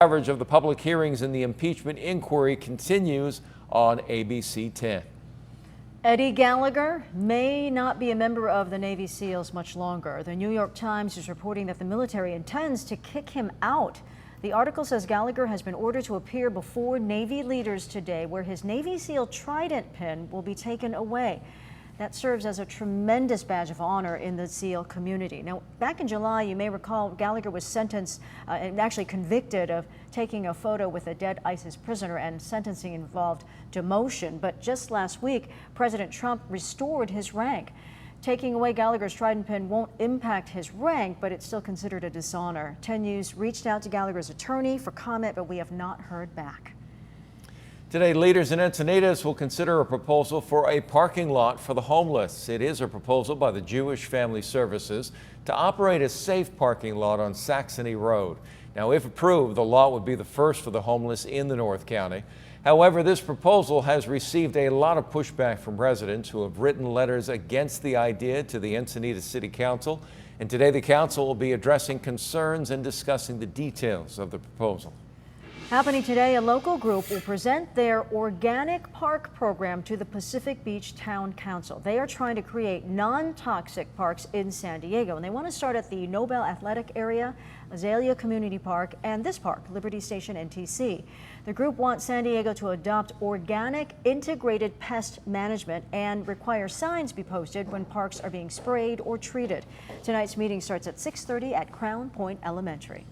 Coverage of the public hearings in the impeachment inquiry continues on ABC 10. Eddie Gallagher may not be a member of the Navy SEALs much longer. The New York Times is reporting that the military intends to kick him out. The article says Gallagher has been ordered to appear before Navy leaders today, where his Navy SEAL Trident pin will be taken away. That serves as a tremendous badge of honor in the SEAL community. Now, back in July, you may recall Gallagher was sentenced and actually convicted of taking a photo with a dead ISIS prisoner, and sentencing involved demotion. But just last week, President Trump restored his rank. Taking away Gallagher's Trident pin won't impact his rank, but it's still considered a dishonor. 10 News reached out to Gallagher's attorney for comment, but we have not heard back. Today, leaders in Encinitas will consider a proposal for a parking lot for the homeless. It is a proposal by the Jewish Family Services to operate a safe parking lot on Saxony Road. Now, if approved, the lot would be the first for the homeless in the North County. However, this proposal has received a lot of pushback from residents who have written letters against the idea to the Encinitas City Council. And today, the council will be addressing concerns and discussing the details of the proposal. Happening today, a local group will present their organic park program to the Pacific Beach Town Council. They are trying to create non-toxic parks in San Diego, and they want to start at the Nobel Athletic Area, Azalea Community Park, and this park, Liberty Station NTC. The group wants San Diego to adopt organic integrated pest management and require signs be posted when parks are being sprayed or treated. Tonight's meeting starts at 6:30 at Crown Point Elementary.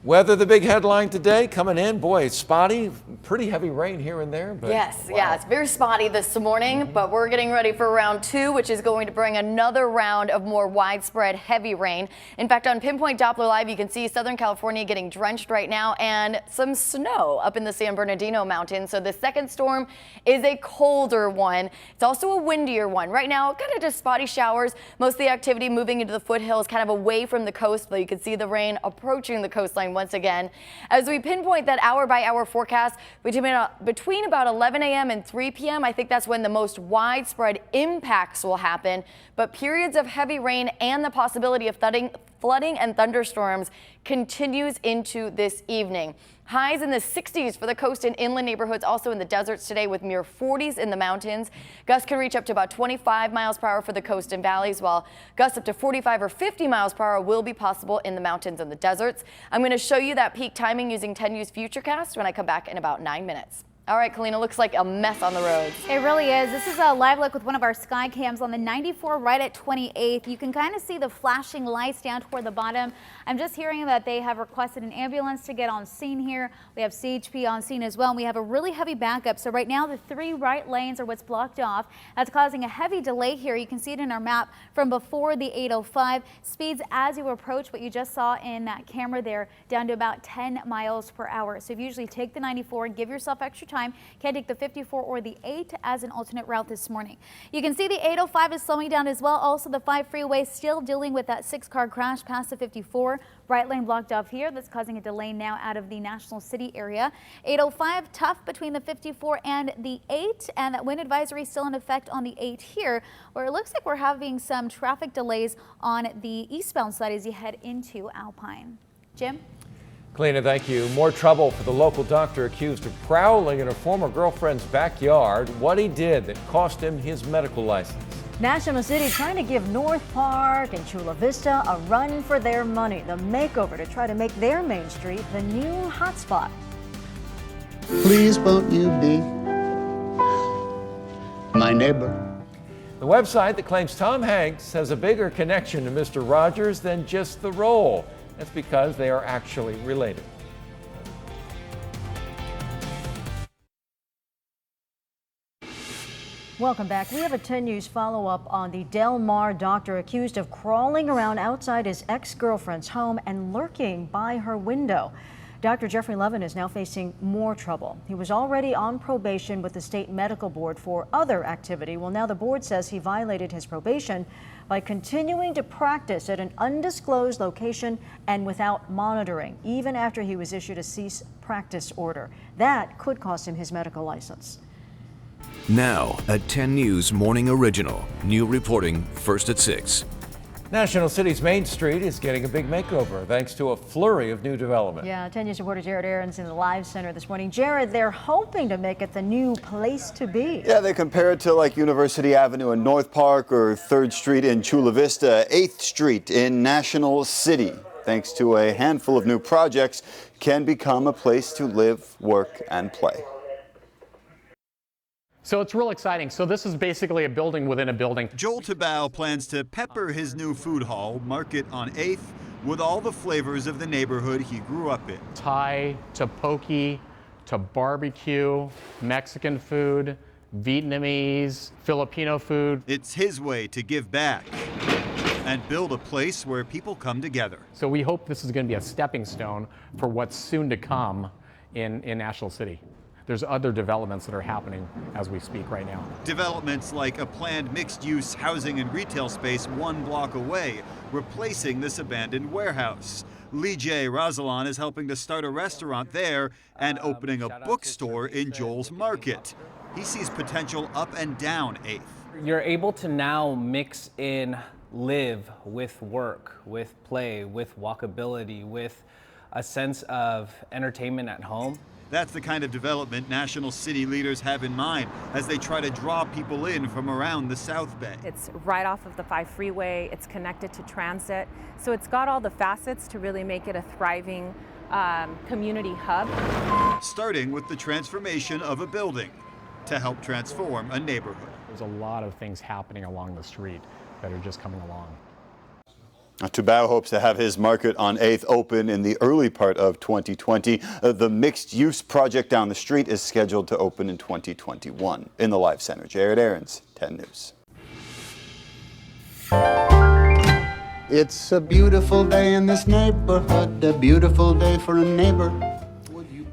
Weather, the big headline today, coming in, boy, it's spotty, pretty heavy rain here and there. But yes, wow. Yeah, it's very spotty this morning, but we're getting ready for round 2, which is going to bring another round of more widespread heavy rain. In fact, on Pinpoint Doppler Live, you can see Southern California getting drenched right now and some snow up in the San Bernardino Mountains. So the second storm is a colder one. It's also a windier one. Right now, kind of just spotty showers. Most of the activity moving into the foothills, kind of away from the coast, but you can see the rain approaching the coastline once again. As we pinpoint that hour by hour forecast between about 11 a.m. and 3 p.m., I think that's when the most widespread impacts will happen. But periods of heavy rain and the possibility of flooding and thunderstorms continues into this evening. Highs in the 60s for the coast and inland neighborhoods, also in the deserts today, with mere 40s in the mountains. Gusts can reach up to about 25 miles per hour for the coast and valleys, while gusts up to 45 or 50 miles per hour will be possible in the mountains and the deserts. I'm going to show you that peak timing using 10 News Futurecast when I come back in about 9 minutes. All right, Kalina, looks like a mess on the roads. It really is. This is a live look with one of our sky cams on the 94 right at 28th. You can kind of see the flashing lights down toward the bottom. I'm just hearing that they have requested an ambulance to get on scene here. We have CHP on scene as well, and we have a really heavy backup. So right now the 3 right lanes are what's blocked off. That's causing a heavy delay here. You can see it in our map from before the 805. Speeds as you approach what you just saw in that camera there, down to about 10 miles per hour. So if you usually take the 94 and give yourself extra time, can't take the 54 or the 8 as an alternate route this morning. You can see the 805 is slowing down as well. Also, the 5 freeway still dealing with that 6-car crash past the 54. Right lane blocked off here. That's causing a delay now out of the National City area. 805 tough between the 54 and the 8, and that wind advisory still in effect on the 8 here, where it looks like we're having some traffic delays on the eastbound side as you head into Alpine. Jim? Kalina, thank you. More trouble for the local doctor accused of prowling in a former girlfriend's backyard. What he did that cost him his medical license. National City trying to give North Park and Chula Vista a run for their money. The makeover to try to make their Main Street the new hotspot. Please won't you be my neighbor? The website that claims Tom Hanks has a bigger connection to Mr. Rogers than just the role. That's because they are actually related. Welcome back. We have a 10 News follow-up on the Del Mar doctor accused of crawling around outside his ex-girlfriend's home and lurking by her window. Dr. Jeffrey Levin is now facing more trouble. He was already on probation with the state medical board for other activity. Well, now the board says he violated his probation by continuing to practice at an undisclosed location and without monitoring, even after he was issued a cease practice order. That could cost him his medical license. Now, a 10 News Morning Original. New reporting first at 6. National City's Main Street is getting a big makeover thanks to a flurry of new development. Yeah, 10 News reporter Jared Aarons in the Live Center this morning. Jared, they're hoping to make it the new place to be. Yeah, they compare it to like University Avenue in North Park or 3rd Street in Chula Vista, 8th Street in National City. Thanks to a handful of new projects, can become a place to live, work, and play. So it's real exciting. So this is basically a building within a building. Joel Tabau plans to pepper his new food hall, Market on 8th, with all the flavors of the neighborhood he grew up in. Thai to poke to barbecue, Mexican food, Vietnamese, Filipino food. It's his way to give back and build a place where people come together. So we hope this is going to be a stepping stone for what's soon to come in National City. There's other developments that are happening as we speak right now. Developments like a planned mixed-use housing and retail space 1 block away, replacing this abandoned warehouse. Lee J. Razalan is helping to start a restaurant there and opening a bookstore in Joel's Market. He sees potential up and down 8th. You're able to now mix in live with work, with play, with walkability, with a sense of entertainment at home. That's the kind of development National City leaders have in mind as they try to draw people in from around the South Bay. It's right off of the 5 freeway, it's connected to transit, so it's got all the facets to really make it a thriving community hub. Starting with the transformation of a building to help transform a neighborhood. There's a lot of things happening along the street that are just coming along. Tabau hopes to have his Market on 8th open in the early part of 2020. The mixed-use project down the street is scheduled to open in 2021. In the Live Center, Jared Aarons, 10 News. It's a beautiful day in this neighborhood, a beautiful day for a neighbor.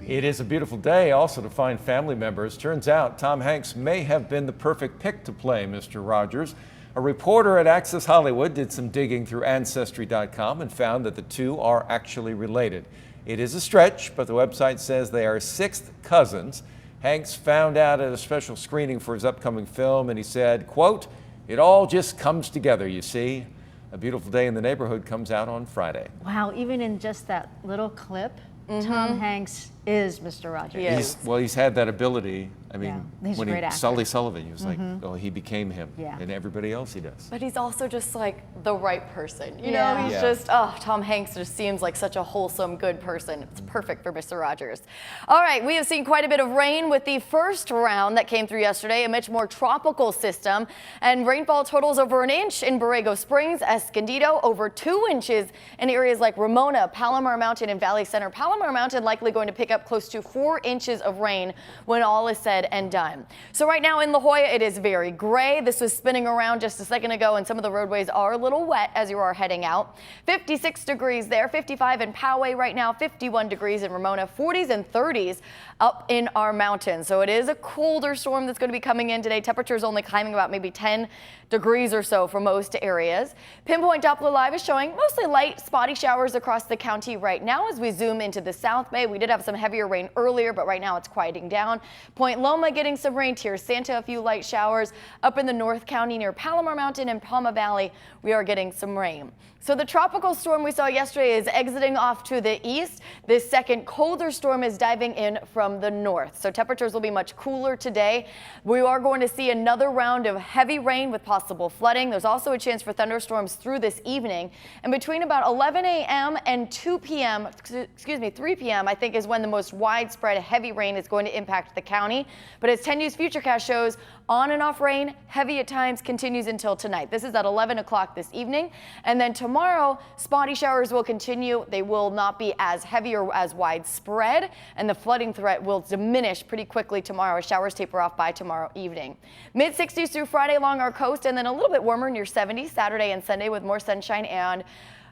It is a beautiful day also to find family members. Turns out Tom Hanks may have been the perfect pick to play Mr. Rogers. A reporter at Access Hollywood did some digging through Ancestry.com and found that the two are actually related. It is a stretch, but the website says they are 6th cousins. Hanks found out at a special screening for his upcoming film, and he said, quote, "It all just comes together, you see." A Beautiful Day in the Neighborhood comes out on Friday. Wow, even in just that little clip, Tom Hanks is Mr. Rogers. He's had that ability. I mean, Yeah, he's a when great actor. Sully Sullivan, he was like, oh, he became him. Yeah. And everybody else he does. But he's also just like the right person. You Yeah. know, he's Yeah. just, Tom Hanks just seems like such a wholesome, good person. It's perfect for Mr. Rogers. All right, we have seen quite a bit of rain with the first round that came through yesterday, a much more tropical system. And rainfall totals over 1 inch in Borrego Springs, Escondido, over 2 inches in areas like Ramona, Palomar Mountain, and Valley Center. Palomar Mountain likely going to pick up close to 4 inches of rain when all is said and done. So right now in La Jolla, it is very gray. This was spinning around just a second ago, and some of the roadways are a little wet as you are heading out. 56 degrees there, 55 in Poway right now, 51 degrees in Ramona, 40s and 30s up in our mountains. So it is a colder storm that's going to be coming in today. Temperatures only climbing about maybe 10 degrees or so for most areas. Pinpoint Doppler Live is showing mostly light, spotty showers across the county right now. As we zoom into the South Bay, we did have some heavier rain earlier, but right now it's quieting down. Point Loma getting some rain. Tier Santa, a few light showers. Up in the North County near Palomar Mountain and Palma Valley, we are getting some rain. So the tropical storm we saw yesterday is exiting off to the east. This second colder storm is diving in from the north. So temperatures will be much cooler today. We are going to see another round of heavy rain with possible flooding. There's also a chance for thunderstorms through this evening. And between about 11 a.m. and 2 p.m., 3 p.m., I think is when the most widespread heavy rain is going to impact the county. But as 10 News Futurecast shows, on and off rain, heavy at times, continues until tonight. This is at 11 o'clock this evening. And then tomorrow, spotty showers will continue. They will not be as heavy or as widespread, and the flooding threat will diminish pretty quickly tomorrow as showers taper off by tomorrow evening. Mid-60s through Friday along our coast, and then a little bit warmer near 70s Saturday and Sunday with more sunshine and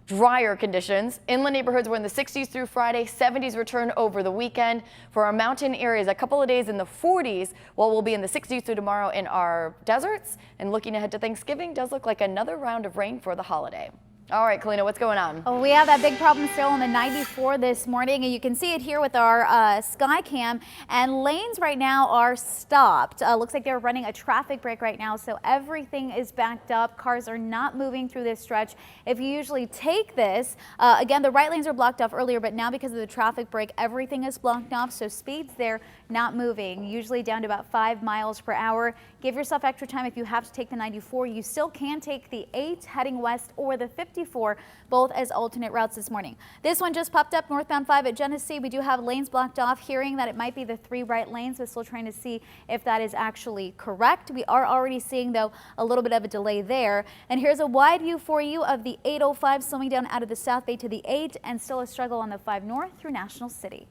drier conditions. Inland neighborhoods were in the 60s through Friday, 70s return over the weekend. For our mountain areas, a couple of days in the 40s, while we'll be in the 60s through tomorrow in our deserts. And looking ahead to Thanksgiving, does look like another round of rain for the holiday. All right, Kalina, what's going on? Oh, we have that big problem still on the 94 this morning, and you can see it here with our sky cam, and lanes right now are stopped. Looks like they're running a traffic break right now, so everything is backed up. Cars are not moving through this stretch. If you usually take this, again, the right lanes are blocked off earlier, but now because of the traffic break, everything is blocked off, so speeds there not moving, usually down to about 5 miles per hour. Give yourself extra time if you have to take the 94. You still can take the 8 heading west or the 54, both as alternate routes this morning. This one just popped up northbound 5 at Genesee. We do have lanes blocked off, hearing that it might be the 3 right lanes, but still trying to see if that is actually correct. We are already seeing, though, a little bit of a delay there. And here's a wide view for you of the 805 slowing down out of the South Bay to the 8, and still a struggle on the 5 north through National City.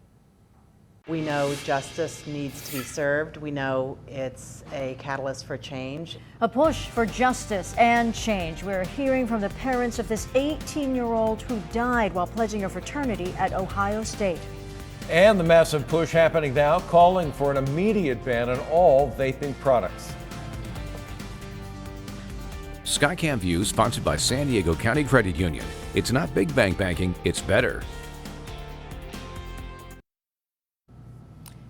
We know justice needs to be served. We know it's a catalyst for change. A push for justice and change. We're hearing from the parents of this 18-year-old who died while pledging a fraternity at Ohio State. And the massive push happening now, calling for an immediate ban on all vaping products. Skycam View, sponsored by San Diego County Credit Union. It's not big bank banking, it's better.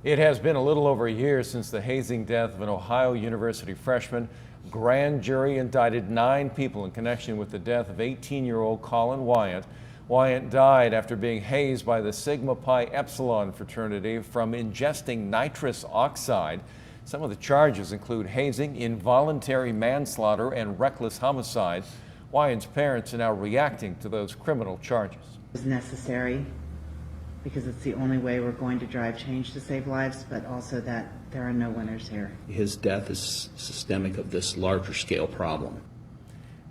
It has been a little over a year since the hazing death of an Ohio University freshman. Grand jury indicted 9 people in connection with the death of 18-year-old Colin Wyant. Wyant died after being hazed by the Sigma Pi Epsilon fraternity from ingesting nitrous oxide. Some of the charges include hazing, involuntary manslaughter, and reckless homicide. Wyant's parents are now reacting to those criminal charges. It's necessary because it's the only way we're going to drive change to save lives, but also that there are no winners here. His death is systemic of this larger scale problem.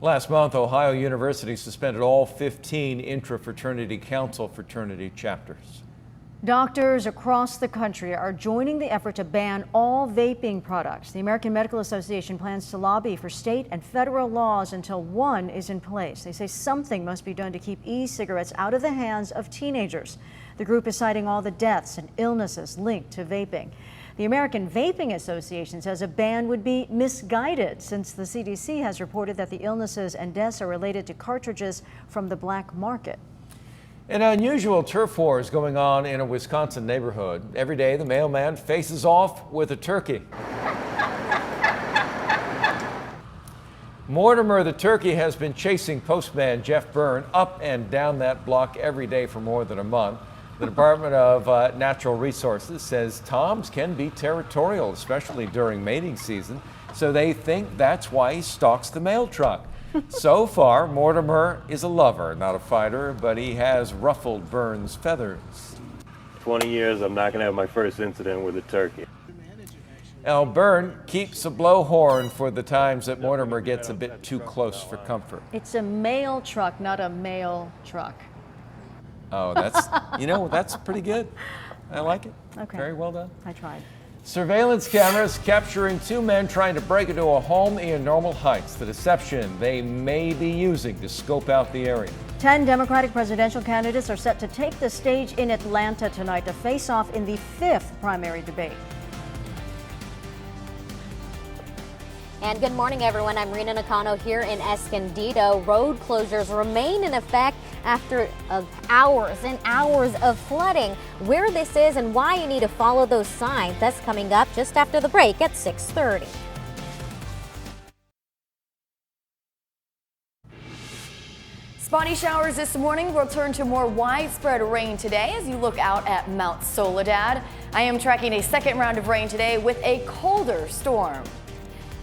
Last month, Ohio University suspended all 15 intra-fraternity council fraternity chapters. Doctors across the country are joining the effort to ban all vaping products. The American Medical Association plans to lobby for state and federal laws until one is in place. They say something must be done to keep e-cigarettes out of the hands of teenagers. The group is citing all the deaths and illnesses linked to vaping. The American Vaping Association says a ban would be misguided since the CDC has reported that the illnesses and deaths are related to cartridges from the black market. An unusual turf war is going on in a Wisconsin neighborhood. Every day, the mailman faces off with a turkey. Mortimer the turkey has been chasing postman Jeff Byrne up and down that block every day for more than a month. The Department of Natural Resources says toms can be territorial, especially during mating season, so they think that's why he stalks the mail truck. So far, Mortimer is a lover, not a fighter, but he has ruffled Byrne's feathers. 20 years, I'm not going to have my first incident with a turkey. Now, Byrne keeps a blowhorn for the times that Mortimer gets a bit too close for comfort. It's a mail truck, not a mail truck. Oh, that's, that's pretty good. I like it. Okay. Very well done. I tried. Surveillance cameras capturing 2 men trying to break into a home in Normal Heights. The deception they may be using to scope out the area. 10 Democratic presidential candidates are set to take the stage in Atlanta tonight to face off in the 5th primary debate. And good morning, everyone. I'm Rena Nakano here in Escondido. Road closures remain in effect after hours and hours of flooding. Where this is and why you need to follow those signs, that's coming up just after the break at 6:30. Spotty showers this morning will turn to more widespread rain today as you look out at Mount Soledad. I am tracking a second round of rain today with a colder storm.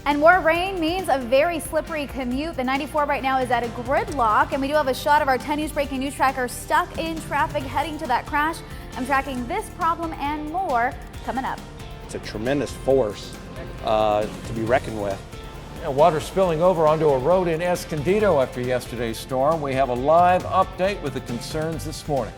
And more rain means a very slippery commute. The 94 right now is at a gridlock, and we do have a shot of our 10 News Breaking News Tracker stuck in traffic heading to that crash. I'm tracking this problem and more coming up. It's a tremendous force to be reckoned with. Water spilling over onto a road in Escondido after yesterday's storm. We have a live update with the concerns this morning.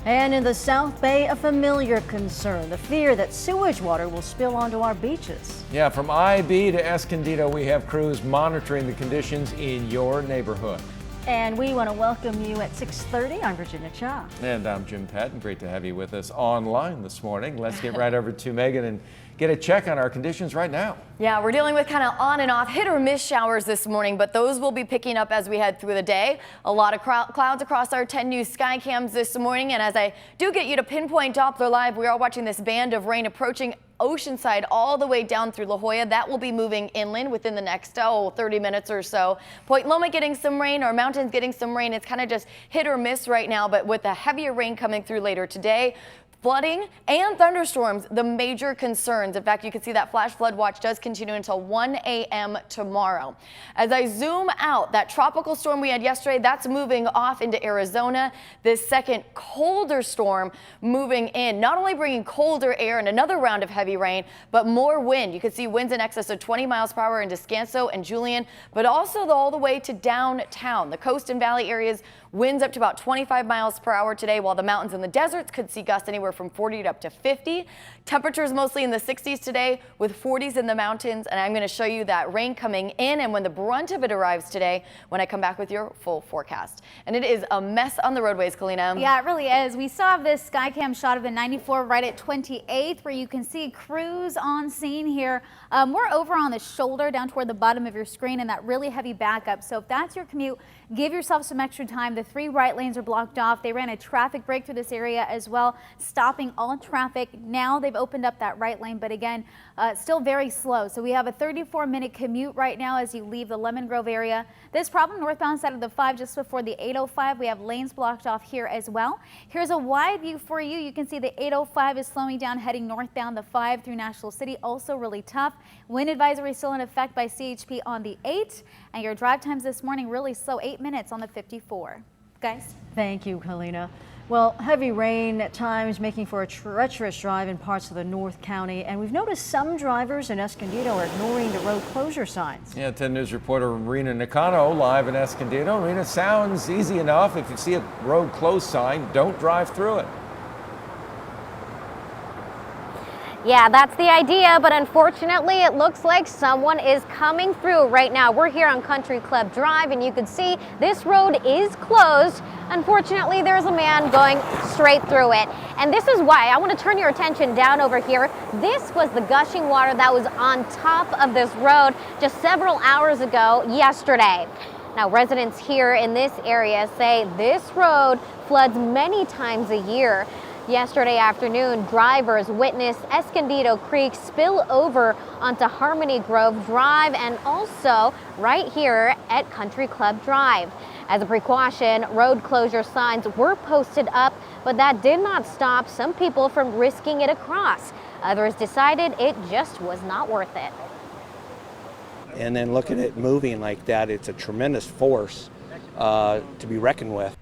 And in the South Bay, a familiar concern, the fear that sewage water will spill onto our beaches. Yeah, from IB to Escondido, we have crews monitoring the conditions in your neighborhood. And we want to welcome you at 6:30. I'm Virginia Cha. And I'm Jim Patton. Great to have you with us online this morning. Let's get right over to Megan and get a check on our conditions right now. Yeah, we're dealing with kind of on and off hit or miss showers this morning, but those will be picking up as we head through the day. A lot of clouds across our 10 News sky cams this morning. And as I do get you to pinpoint Doppler Live, we are watching this band of rain approaching Oceanside all the way down through La Jolla. That will be moving inland within the next 30 minutes or so. Point Loma getting some rain, our mountains getting some rain. It's kind of just hit or miss right now, but with the heavier rain coming through later today, flooding and thunderstorms, the major concerns. In fact, you can see that flash flood watch does continue until 1 a.m. tomorrow. As I zoom out, that tropical storm we had yesterday, that's moving off into Arizona. This second colder storm moving in, not only bringing colder air and another round of heavy rain, but more wind. You can see winds in excess of 20 miles per hour in Descanso and Julian, but also all the way to downtown. The coast and valley areas, winds up to about 25 miles per hour today, while the mountains and the deserts could see gusts anywhere from 40 to up to 50. Temperatures mostly in the 60s today with 40s in the mountains. And I'm going to show you that rain coming in and when the brunt of it arrives today when I come back with your full forecast. And it is a mess on the roadways, Kalina. Yeah, it really is. We still have this Skycam shot of the 94 right at 28th where you can see crews on scene here. We're over on the shoulder down toward the bottom of your screen and that really heavy backup. So if that's your commute, give yourself some extra time. The 3 right lanes are blocked off. They ran a traffic break through this area as well, stopping all traffic. Now they've opened up that right lane, but again, still very slow. So we have a 34-minute commute right now as you leave the Lemon Grove area. This problem northbound side of the 5 just before the 805. We have lanes blocked off here as well. Here's a wide view for you. You can see the 805 is slowing down heading northbound. The 5 through National City also really tough. Wind advisory still in effect by CHP on the 8, and your drive times this morning really slow, 8 minutes on the 54. Guys? Thank you, Kalina. Well, heavy rain at times making for a treacherous drive in parts of the North County, and we've noticed some drivers in Escondido are ignoring the road closure signs. Yeah, 10 News reporter Rena Nakano live in Escondido. Rena, sounds easy enough. If you see a road closed sign, don't drive through it. Yeah, that's the idea, but unfortunately it looks like someone is coming through right now. We're here on Country Club Drive and you can see this road is closed. Unfortunately, there's a man going straight through it. And this is why I want to turn your attention down over here. This was the gushing water that was on top of this road just several hours ago yesterday. Now, residents here in this area say this road floods many times a year. Yesterday afternoon, drivers witnessed Escondido Creek spill over onto Harmony Grove Drive and also right here at Country Club Drive. As a precaution, road closure signs were posted up, but that did not stop some people from risking it across. Others decided it just was not worth it. And then look at it moving like that, it's a tremendous force to be reckoned with.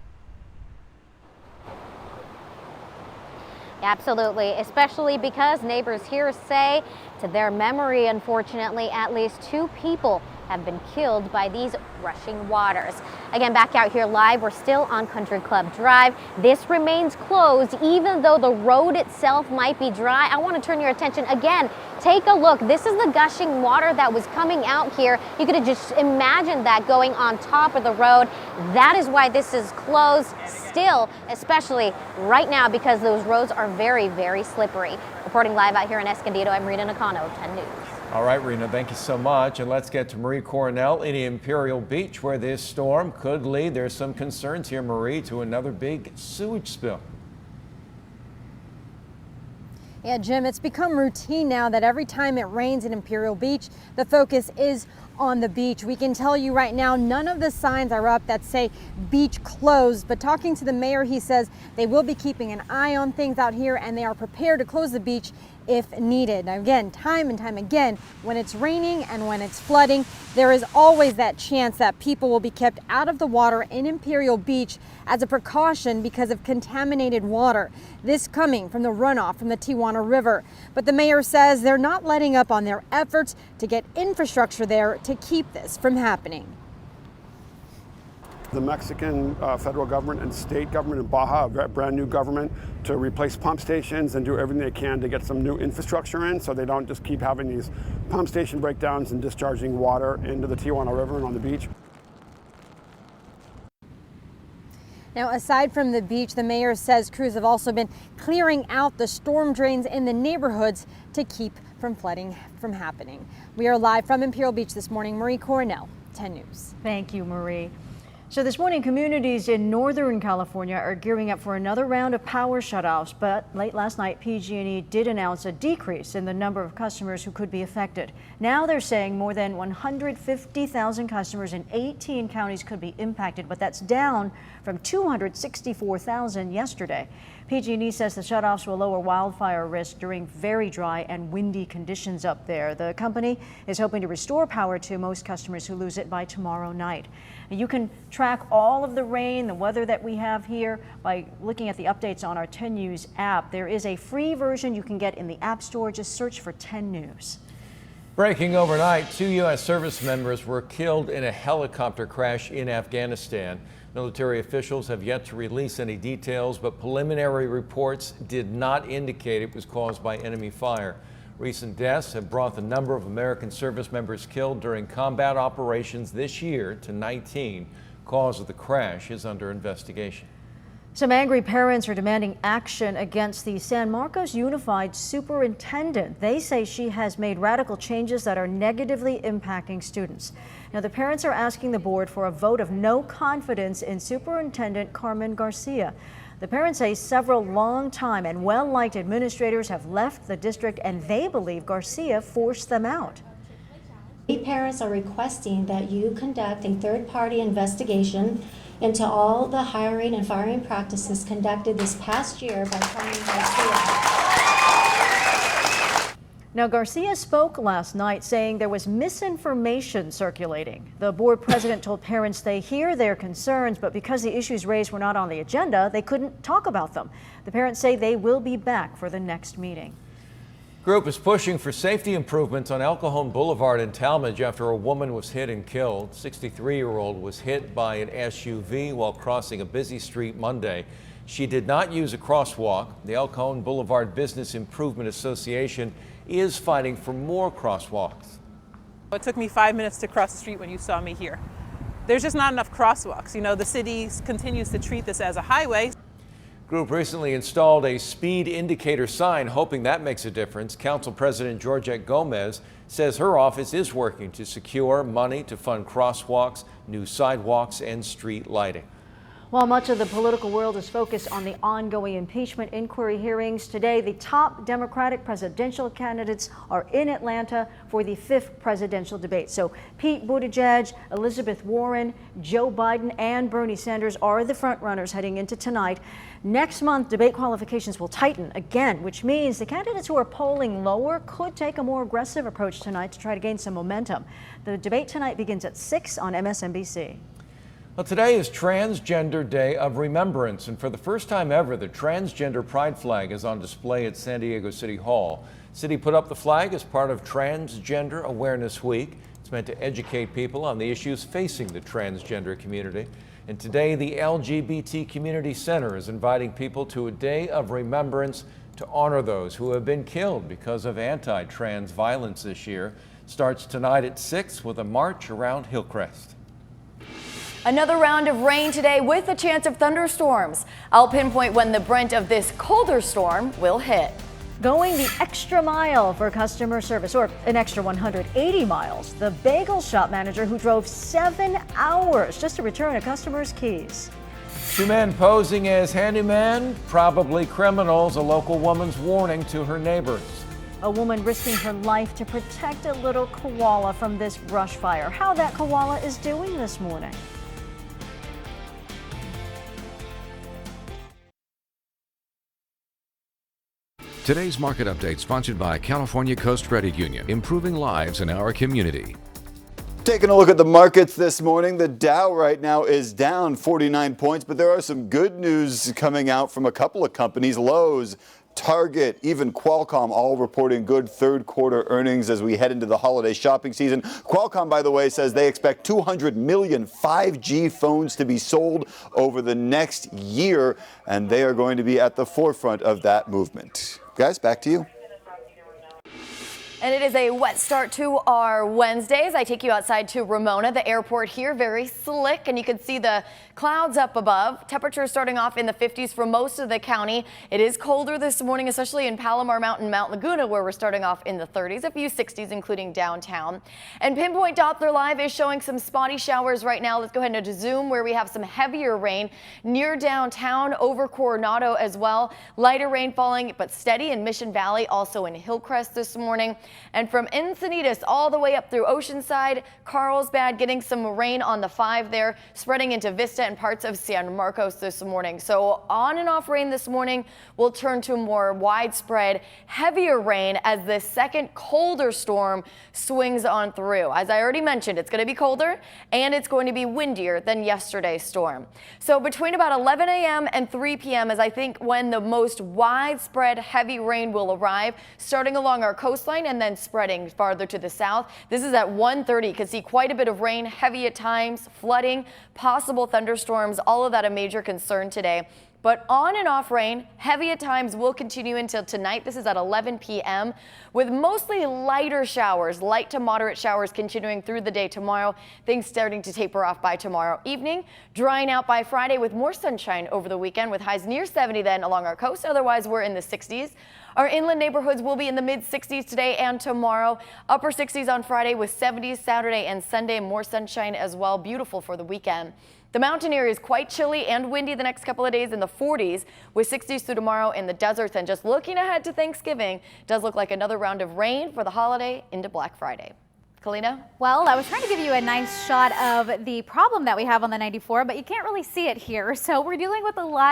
Absolutely, especially because neighbors here say, to their memory, unfortunately, at least 2 people have been killed by these rushing waters. Again, back out here live, we're still on Country Club Drive. This remains closed even though the road itself might be dry. I want to turn your attention again. Take a look. This is the gushing water that was coming out here. You could have just imagined that going on top of the road. That is why this is closed still, especially right now because those roads are very, very slippery. Reporting live out here in Escondido, I'm Rena Nakano, 10 News. All right, Rena, thank you so much. And let's get to Marie Coronel in Imperial Beach, where this storm could lead. There's some concerns here, Marie, to another big sewage spill. Yeah, Jim, it's become routine now that every time it rains in Imperial Beach, the focus is on the beach. We can tell you right now, none of the signs are up that say beach closed, but talking to the mayor, he says they will be keeping an eye on things out here and they are prepared to close the beach if needed. Now again, time and time again, when it's raining and when it's flooding, there is always that chance that people will be kept out of the water in Imperial Beach as a precaution because of contaminated water. This coming from the runoff from the Tijuana River. But the mayor says they're not letting up on their efforts to get infrastructure there to keep this from happening. The Mexican federal government and state government in Baja, a brand new government, to replace pump stations and do everything they can to get some new infrastructure in so they don't just keep having these pump station breakdowns and discharging water into the Tijuana River and on the beach. Now, aside from the beach, the mayor says crews have also been clearing out the storm drains in the neighborhoods to keep from flooding from happening. We are live from Imperial Beach this morning. Marie Coronel, 10 News. Thank you, Marie. So this morning, communities in Northern California are gearing up for another round of power shutoffs, but late last night, PG&E did announce a decrease in the number of customers who could be affected. Now they're saying more than 150,000 customers in 18 counties could be impacted, but that's down from 264,000 yesterday. PG&E says the shutoffs will lower wildfire risk during very dry and windy conditions up there. The company is hoping to restore power to most customers who lose it by tomorrow night. You can track all of the rain, the weather that we have here by looking at the updates on our 10 News app. There is a free version you can get in the App Store. Just search for 10 News. Breaking overnight, 2 U.S. service members were killed in a helicopter crash in Afghanistan. Military officials have yet to release any details, but preliminary reports did not indicate it was caused by enemy fire. Recent deaths have brought the number of American service members killed during combat operations this year to 19. Cause of the crash is under investigation. Some angry parents are demanding action against the San Marcos Unified Superintendent. They say she has made radical changes that are negatively impacting students. Now, the parents are asking the board for a vote of no confidence in Superintendent Carmen Garcia. The parents say several long-time and well-liked administrators have left the district, and they believe Garcia forced them out. We parents are requesting that you conduct a third-party investigation into all the hiring and firing practices conducted this past year by Carmen Garcia. Now, Garcia spoke last night saying there was misinformation circulating. The board president told parents they hear their concerns, but because the issues raised were not on the agenda, they couldn't talk about them. The parents say they will be back for the next meeting. Group is pushing for safety improvements on El Cajon Boulevard in Talmadge after a woman was hit and killed. 63-year-old was hit by an SUV while crossing a busy street Monday. She did not use a crosswalk. The El Cajon Boulevard Business Improvement Association is fighting for more crosswalks. It took me 5 minutes to cross the street when you saw me here. There's just not enough crosswalks. You know, the city continues to treat this as a highway. Group recently installed a speed indicator sign, hoping that makes a difference. Council President Georgette Gomez says her office is working to secure money to fund crosswalks, new sidewalks, and street lighting. While much of the political world is focused on the ongoing impeachment inquiry hearings, today the top Democratic presidential candidates are in Atlanta for the 5th presidential debate. So Pete Buttigieg, Elizabeth Warren, Joe Biden, and Bernie Sanders are the frontrunners heading into tonight. Next month, debate qualifications will tighten again, which means the candidates who are polling lower could take a more aggressive approach tonight to try to gain some momentum. The debate tonight begins at 6 on MSNBC. Well, today is Transgender Day of Remembrance, and for the first time ever, the transgender pride flag is on display at San Diego City Hall. City put up the flag as part of Transgender Awareness Week. It's meant to educate people on the issues facing the transgender community. And today, the LGBT Community Center is inviting people to a day of remembrance to honor those who have been killed because of anti-trans violence this year. Starts tonight at 6 with a march around Hillcrest. Another round of rain today with a chance of thunderstorms. I'll pinpoint when the brunt of this colder storm will hit. Going the extra mile for customer service, or an extra 180 miles. The bagel shop manager who drove 7 hours just to return a customer's keys. 2 men posing as handyman, probably criminals, a local woman's warning to her neighbors. A woman risking her life to protect a little koala from this brush fire. How that koala is doing this morning. Today's market update sponsored by California Coast Credit Union, improving lives in our community. Taking a look at the markets this morning, the Dow right now is down 49 points, but there are some good news coming out from a couple of companies. Lowe's, Target, even Qualcomm, all reporting good third quarter earnings as we head into the holiday shopping season. Qualcomm, by the way, says they expect 200 million 5G phones to be sold over the next year, and they are going to be at the forefront of that movement. Guys, back to you. And it is a wet start to our Wednesdays. I take you outside to Ramona, the airport here, very slick, and you can see the clouds up above. Temperatures starting off in the 50s for most of the county. It is colder this morning, especially in Palomar Mountain, Mount Laguna, where we're starting off in the 30s, a few 60s, including downtown. And Pinpoint Doppler Live is showing some spotty showers right now. Let's go ahead and zoom where we have some heavier rain near downtown, over Coronado as well. Lighter rain falling, but steady in Mission Valley, also in Hillcrest this morning. And from Encinitas all the way up through Oceanside, Carlsbad, getting some rain on the 5 there, spreading into Vista and parts of San Marcos this morning. So on and off rain this morning will turn to more widespread, heavier rain as this second colder storm swings on through. As I already mentioned, it's going to be colder and it's going to be windier than yesterday's storm. So between about 11 a.m. and 3 p.m. is I think when the most widespread heavy rain will arrive, starting along our coastline and then spreading farther to the south. This is at 1:30. You can see quite a bit of rain, heavy at times, flooding, possible thunderstorms, all of that a major concern today. But on and off rain, heavy at times, will continue until tonight. This is at 11 p.m. with mostly lighter showers, light to moderate showers continuing through the day tomorrow. Things starting to taper off by tomorrow evening, drying out by Friday with more sunshine over the weekend with highs near 70 then along our coast. Otherwise, we're in the 60s. Our inland neighborhoods will be in the mid-60s today and tomorrow. Upper 60s on Friday with 70s Saturday and Sunday. More sunshine as well. Beautiful for the weekend. The mountain area is quite chilly and windy the next couple of days in the 40s with 60s through tomorrow in the deserts. And just looking ahead to Thanksgiving, does look like another round of rain for the holiday into Black Friday. Kalina? Well, I was trying to give you a nice shot of the problem that we have on the 94, but you can't really see it here. So we're dealing with a lot